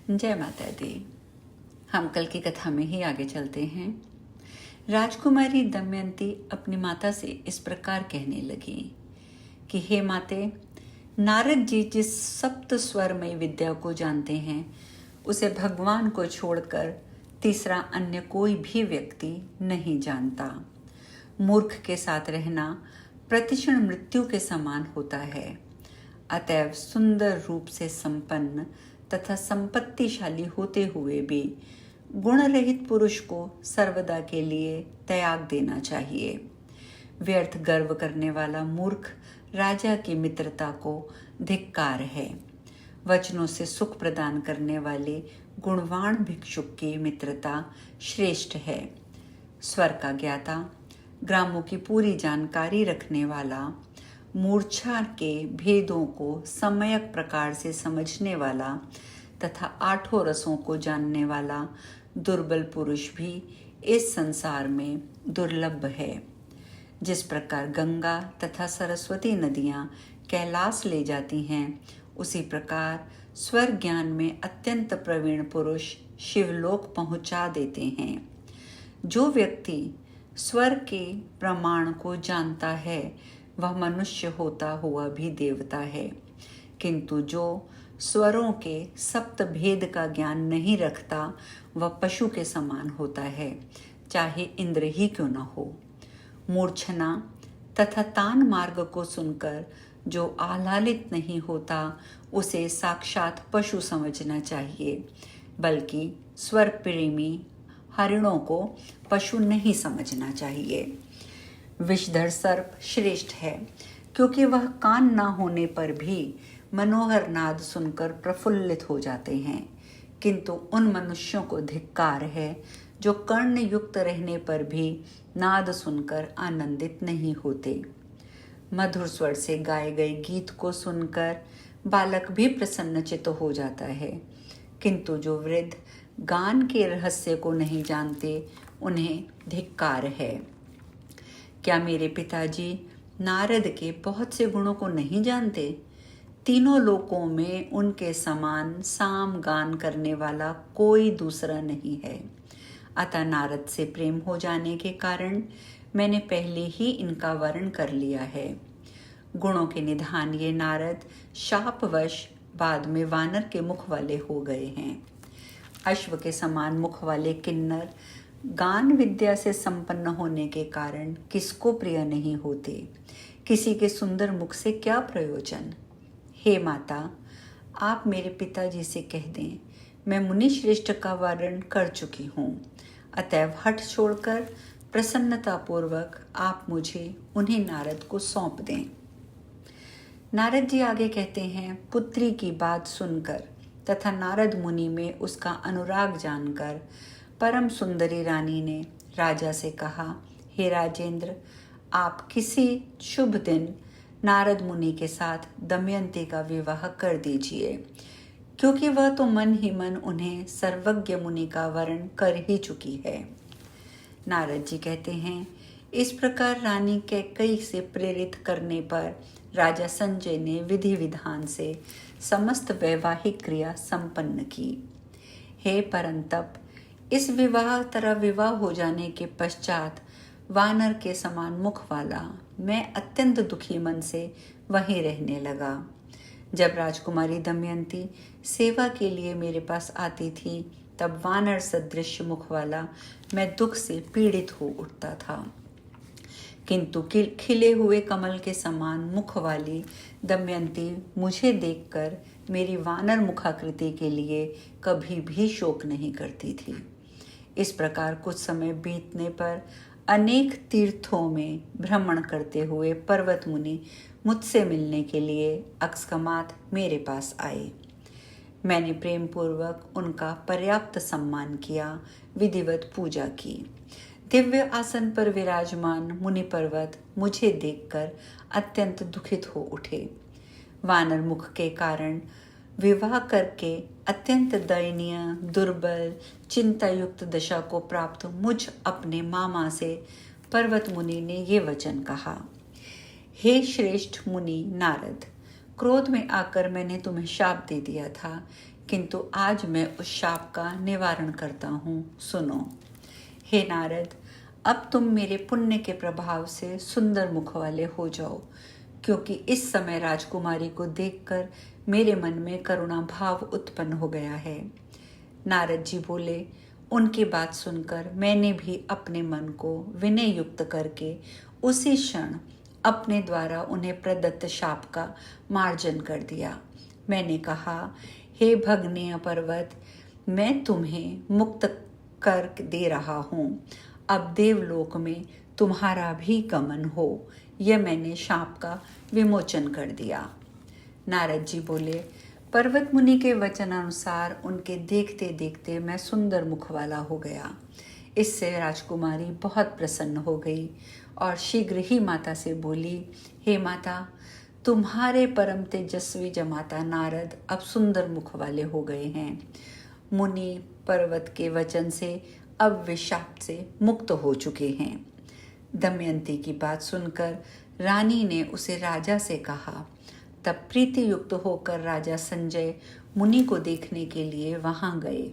जय माता दी। हम कल की कथा में ही आगे चलते हैं। राजकुमारी दमयंती अपनी माता से इस प्रकार कहने लगी कि हे माते, नारद जी जिस सप्त स्वरमय विद्या को जानते हैं उसे भगवान को छोड़कर तीसरा अन्य कोई भी व्यक्ति नहीं जानता। मूर्ख के साथ रहना प्रतिक्षण मृत्यु के समान होता है। अतएव सुंदर रूप से संपन्न तथा संपत्तिशाली होते हुए भी गुण रहित पुरुष को सर्वदा के लिए त्याग देना चाहिए। व्यर्थ गर्व करने वाला मूर्ख राजा की मित्रता को धिक्कार है। वचनों से सुख प्रदान करने वाले गुणवान भिक्षुक की मित्रता श्रेष्ठ है। स्वर का ज्ञाता, ग्रामों की पूरी जानकारी रखने वाला, मूर्छा के भेदों को सम्यक प्रकार से समझने वाला तथा आठों रसों को जानने वाला दुर्बल पुरुष भी इस संसार में दुर्लभ है। जिस प्रकार गंगा तथा सरस्वती नदियाँ कैलाश ले जाती हैं, उसी प्रकार स्वर ज्ञान में अत्यंत प्रवीण पुरुष शिवलोक पहुँचा देते हैं। जो व्यक्ति स्वर के प्रमाण को जानता है वह मनुष्य होता हुआ भी देवता है, किंतु जो स्वरों के सप्त भेद का ज्ञान नहीं रखता वह पशु के समान होता है, चाहे इंद्र ही क्यों न हो। मूर्छना तथा तान मार्ग को सुनकर जो आह्लादित नहीं होता उसे साक्षात पशु समझना चाहिए, बल्कि स्वर प्रेमी हरिणों को पशु नहीं समझना चाहिए। विषधर सर्प श्रेष्ठ है, क्योंकि वह कान ना होने पर भी मनोहर नाद सुनकर प्रफुल्लित हो जाते हैं, किंतु उन मनुष्यों को धिक्कार है जो कर्ण युक्त रहने पर भी नाद सुनकर आनंदित नहीं होते। मधुर स्वर से गाए गए गीत को सुनकर बालक भी प्रसन्नचित्त हो जाता है, किंतु जो वृद्ध गान के रहस्य को नहीं जानते उन्हें धिक्कार है। क्या मेरे पिताजी नारद के बहुत से गुणों को नहीं जानते? तीनों लोकों में उनके समान साम गान करने वाला कोई दूसरा नहीं है। अतः नारद से प्रेम हो जाने के कारण मैंने पहले ही इनका वर्ण कर लिया है। गुणों के निधान ये नारद शापवश बाद में वानर के मुख वाले हो गए हैं। अश्व के समान मुख वाले किन्नर गान विद्या से संपन्न होने के कारण किसको प्रिय नहीं होते। किसी के सुंदर मुख से क्या प्रयोजन। हे माता, आप मेरे पिताजी से कह दें, मैं मुनि श्रेष्ठ का वर्णन कर चुकी हूँ। अतएव हठ छोड़कर प्रसन्नतापूर्वक आप मुझे उन्हें नारद को सौंप दें। नारद जी आगे कहते हैं, पुत्री की बात सुनकर तथा नारद मुनि में उसका अनुराग जानकर परम सुंदरी रानी ने राजा से कहा, हे राजेंद्र, आप किसी शुभ दिन नारद मुनि के साथ दमयंती का विवाह कर दीजिए, क्योंकि वह तो मन ही मन उन्हें सर्वज्ञ मुनि का वर्ण कर ही चुकी है। नारद जी कहते हैं, इस प्रकार रानी कैकेयी से प्रेरित करने पर राजा संजय ने विधि विधान से समस्त वैवाहिक क्रिया संपन्न की। हे परंतप, इस विवाह हो जाने के पश्चात वानर के समान मुख वाला मैं अत्यंत दुखी मन से वहीं रहने लगा। जब राजकुमारी दमयंती सेवा के लिए मेरे पास आती थी, तब वानर सदृश मुख वाला मैं दुख से पीड़ित हो उठता था, किंतु खिले हुए कमल के समान मुख वाली दमयंती मुझे देखकर मेरी वानर मुखाकृति के लिए कभी भी शोक नहीं करती थी। इस प्रकार कुछ समय बीतने पर अनेक तीर्थों में भ्रमण करते हुए पर्वत मुनि मुझसे मिलने के लिए अकस्मात मेरे पास आए। मैंने प्रेम पूर्वक उनका पर्याप्त सम्मान किया, विधिवत पूजा की। दिव्य आसन पर विराजमान मुनि पर्वत मुझे देखकर अत्यंत दुखित हो उठे। वानर मुख के कारण विवाह करके अत्यंत दयनीय, दुर्बल, चिंतायुक्त दशा को प्राप्त मुझ अपने मामा से पर्वत मुनि ने ये वचन कहा, हे श्रेष्ठ मुनि नारद, क्रोध में आकर मैंने तुम्हें शाप दे दिया था किंतु आज मैं उस शाप का निवारण करता हूँ। सुनो। हे नारद, अब तुम मेरे पुण्य के प्रभाव से सुंदर मुख वाले हो जाओ, क्योंकि इस समय राजकुमारी को देखकर मेरे मन में करुणा भाव उत्पन्न हो गया है। नारद जी बोले, उनकी बात सुनकर मैंने भी अपने मन को विनय युक्त करके उसी क्षण अपने द्वारा उन्हें प्रदत्त शाप का मार्जन कर दिया। मैंने कहा, हे भग्नेय पर्वत, मैं तुम्हें मुक्त कर दे रहा हूँ। अब देवलोक में तुम्हारा भी गमन हो। यह मैंने शाप का विमोचन कर दिया। नारद जी बोले, पर्वत मुनि के वचनानुसार उनके देखते देखते मैं सुंदर मुख वाला हो गया। इससे राजकुमारी बहुत प्रसन्न हो गई और शीघ्र ही माता से बोली, हे माता, तुम्हारे परम तेजस्वी जमाता नारद अब सुंदर मुख वाले हो गए हैं। मुनि पर्वत के वचन से अब वे शाप से मुक्त हो चुके हैं। दमयंती की बात सुनकर रानी ने उसे राजा से कहा। तब प्रीति युक्त होकर राजा संजय मुनि को देखने के लिए वहां गए।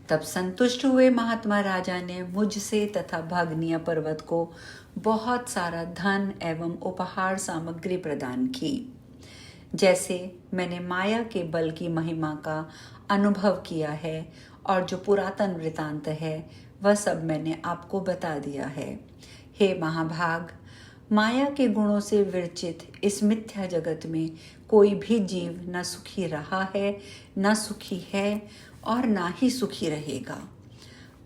तब संतुष्ट हुए महात्मा राजा ने मुझसे तथा भग्नीय पर्वत को बहुत सारा धन एवं उपहार सामग्री प्रदान की। जैसे मैंने माया के बल की महिमा का अनुभव किया है और जो पुरातन वृतांत है वह सब मैंने आपको बता दिया है। हे महाभाग, माया के गुणों से विरचित इस मिथ्या जगत में कोई भी जीव न सुखी रहा है, न सुखी है और ना ही सुखी रहेगा।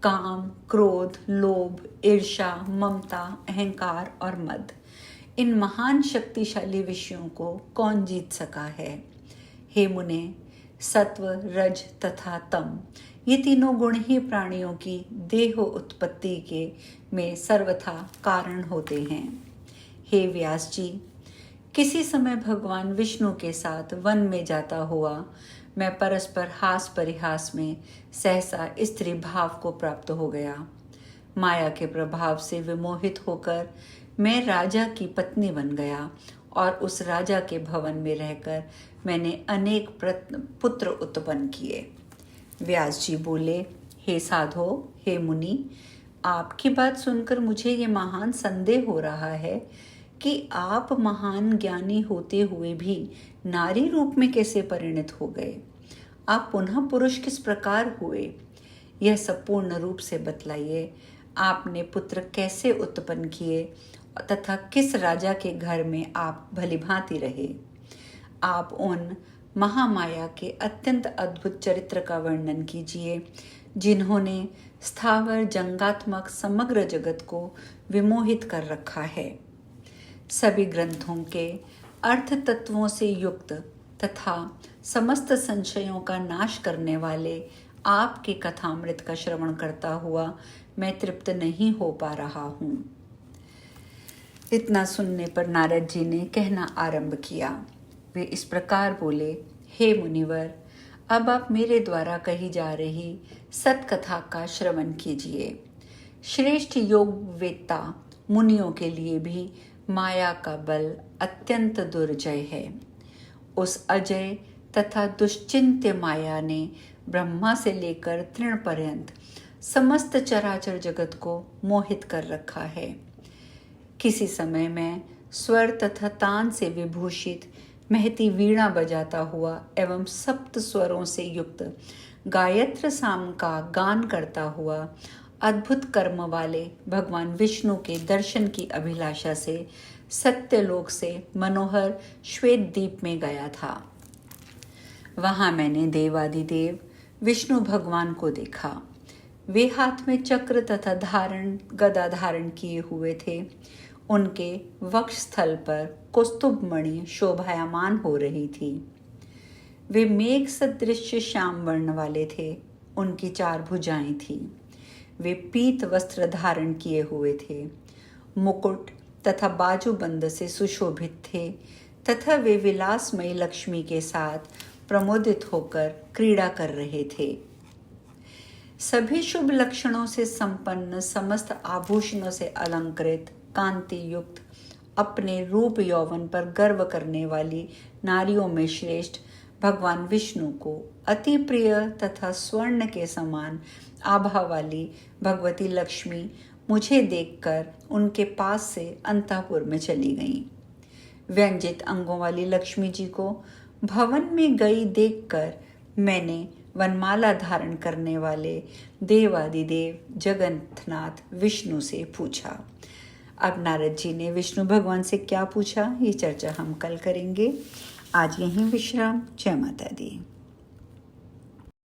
काम, क्रोध, लोभ, ईर्ष्या, ममता, अहंकार और मद, इन महान शक्तिशाली विषयों को कौन जीत सका है? हे मुने, सत्व, रज तथा तम, ये तीनों गुण ही प्राणियों की देह उत्पत्ति के में सर्वथा कारण होते हैं। हे व्यास जी, किसी समय भगवान विष्णु के साथ वन में जाता हुआ मैं परस्पर हास परिहास में सहसा स्त्री भाव को प्राप्त हो गया। माया के प्रभाव से विमोहित होकर मैं राजा की पत्नी बन गया और उस राजा के भवन में रहकर मैंने अनेक पुत्र उत्पन्न किए। व्यास जी बोले, हे साधो, हे मुनि, आपकी बात सुनकर मुझे ये महान संदेह हो रहा है कि आप महान ज्ञानी होते हुए भी नारी रूप में कैसे परिणत हो गए? आप पुनः पुरुष किस प्रकार हुए? यह सब पूर्ण रूप से बतलाइए। आपने पुत्र कैसे उत्पन्न किए तथा किस राजा के घर में आप भलीभांति रहे? आप उन महामाया के अत्यंत अद्भुत चरित्र का वर्णन कीजिए जिन्होंने स्थावर जंगात्मक समग्र जगत को विमोहित कर रखा है। सभी ग्रंथों के अर्थ तत्वों से युक्त तथा समस्त संशयों का नाश करने वाले आपके कथामृत का श्रवण करता हुआ मैं तृप्त नहीं हो पा रहा हूँ। इतना सुनने पर नारद जी ने कहना आरंभ किया। वे इस प्रकार बोले, हे मुनिवर, अब आप मेरे द्वारा कही जा रही सत्कथा का श्रवण कीजिए। श्रेष्ठ योग वेत्ता मुनियों के लिए भी माया का बल अत्यंत दुर्जय है। उस अजय तथा दुश्चिंत्य माया ने ब्रह्मा से लेकर तृण पर्यंत समस्त चराचर जगत को मोहित कर रखा है। किसी समय मैं स्वर तथा तान से विभूषित महती वीणा बजाता हुआ एवं सप्त स्वरों से युक्त गायत्र साम का गान करता हुआ अद्भुत कर्म वाले भगवान विष्णु के दर्शन की अभिलाषा से सत्यलोक से मनोहर श्वेत द्वीप में गया था। वहां मैंने देवादिदेव विष्णु भगवान को देखा। वे हाथ में चक्र तथा गदा धारण किए हुए थे। उनके वक्ष स्थल पर कौस्तुभ मणि शोभायमान हो रही थी। वे मेघ सदृश श्याम वर्ण वाले थे। उनकी 4 भुजाएं थी। वे पीत वस्त्र धारण किए हुए थे। मुकुट तथा बाजूबंद से सुशोभित थे तथा वे विलासमयी लक्ष्मी के साथ प्रमोदित होकर क्रीड़ा कर रहे थे। सभी शुभ लक्षणों से संपन्न, समस्त आभूषणों से अलंकृत, कांति युक्त, अपने रूप यौवन पर गर्व करने वाली नारियों में श्रेष्ठ भगवान विष्णु को अति प्रिय तथा स्वर्ण के समान आभा वाली भगवती लक्ष्मी मुझे देखकर उनके पास से अंतःपुर में चली गईं। व्यंजित अंगों वाली लक्ष्मी जी को भवन में गई देखकर मैंने वनमाला धारण करने वाले देवादिदेव जगन्नाथ विष्णु से पूछा। अब नारद जी ने विष्णु भगवान से क्या पूछा, ये चर्चा हम कल करेंगे। आज यहीं विश्राम। जय माता दी।